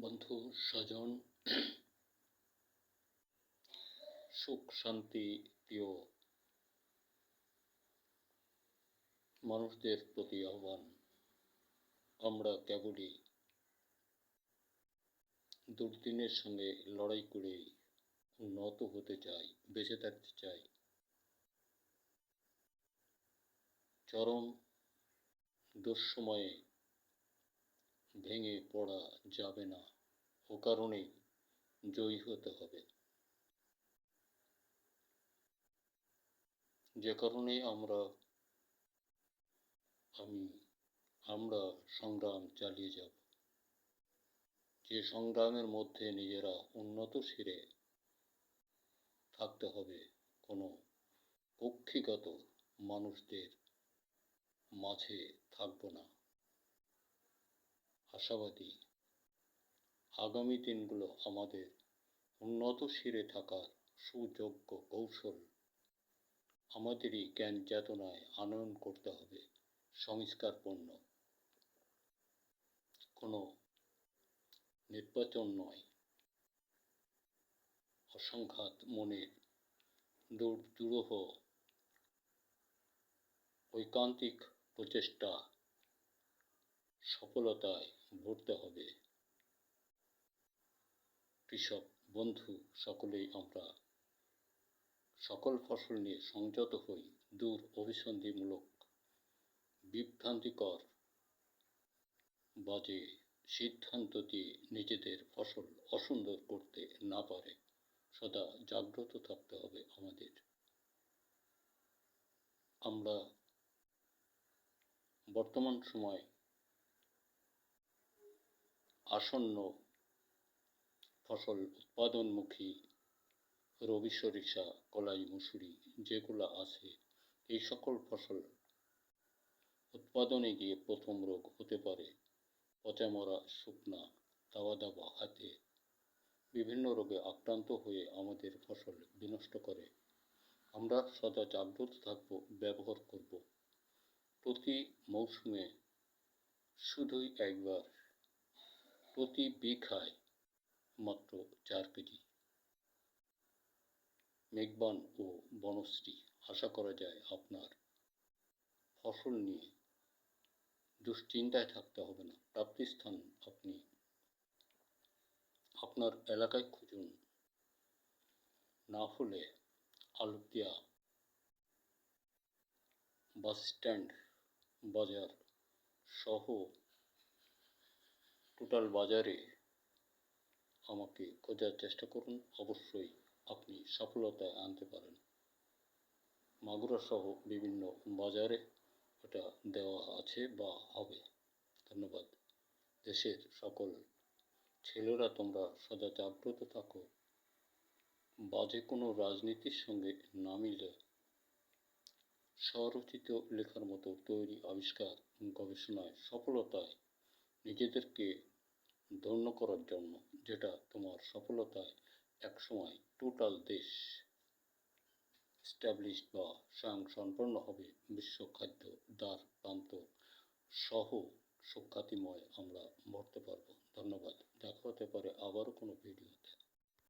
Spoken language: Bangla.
বন্ধু স্বজন, সুখ শান্তি প্রিয় মানুষদের প্রতি আহ্বান। আমরা কেবলই দুর্দিনের সঙ্গে লড়াই করে উন্নত হতে চাই, বেঁচে থাকতে চাই। চরম দুঃসময়ে ভেঙে পড়া যাবে না, ও কারণেই জয়ী হতে হবে। যে কারণে আমরা সংগ্রাম চালিয়ে যাব। যে সংগ্রামের মধ্যে নিজেরা উন্নত শিরে থাকতে হবে, কোনো কক্ষিগত মানুষদের মাঝে থাকব না। আশাবাদী আগামী দিনগুলো আমাদের উন্নত শিরে থাকার সুযোগ্য কৌশল আমাদেরই জ্ঞান চেতনায় আনয়ন করতে হবে। সংস্কারপূর্ণ কোনো নির্বাচন নয়, অসংঘাত মনের দুরূহ ঐকান্তিক প্রচেষ্টা সফলতায় ভরতে হবে। কৃষক বন্ধু সকলেই আমরা সকল ফসল নিয়ে সংযত হই। দূর অভিসন্ধিমূলক বিভ্রান্তিকর বাজে সিদ্ধান্ত দিয়ে নিজেদের ফসল অসুন্দর করতে না পারে সদা জাগ্রত থাকতে হবে আমাদের। আমরা বর্তমান সময় আসন্ন ফসল উৎপাদনমুখী রবি সরিষা, কলাই, মুসুরি যেগুলো আছে, এই সকল ফসল উৎপাদনে গিয়ে প্রথম রোগ হতে পারে পচা মরা, শুকনা, দাওয়া দাওয়া হাতে। বিভিন্ন রোগে আক্রান্ত হয়ে আমাদের ফসল বিনষ্ট করে। আমরা সদা জাগ্রত থাকব, ব্যবহার করব প্রতি মৌসুমে শুধুই একবার, প্রতি বিঘায় মাত্র 4 কেজি মেঘবান ও বনশ্রী। আশা করা যায় আপনার ফসল নিয়ে দুশ্চিন্তায় থাকতে হবে না। প্রাপ্তিস্থান আপনি আপনার এলাকায় খুঁজুন, না হলে আলুতিয়া বাসস্ট্যান্ড, বাজার সহ টোটাল বাজারে আমাকে খোঁজার চেষ্টা করুন। অবশ্যই আপনি সফলতায় আনতে পারেন। মাগুরা সহ বিভিন্ন বাজারে এটা দেওয়া আছে বা হবে। ধন্যবাদ। দেশের সকল ছেলেরা তোমরা সদা জাগ্রত থাকো। বাজে কোনো রাজনীতির সঙ্গে না মিলে স্বরচিত লেখার মতো তৈরি আবিষ্কার, গবেষণায়, সফলতায় নিজেদেরকে ধন্য করার জন্য, যেটা তোমার সফলতায় একসময় টোটাল দেশ এস্টাবলিশড বা স্বয়ংসম্পন্ন হবে। বিশ্ব খাদ্য দ্বার প্রান্ত সহ সুখ্যাতিময় আমরা ভরতে পারব। ধন্যবাদ। দেখা হতে পারে আবারও কোনো ভিডিও।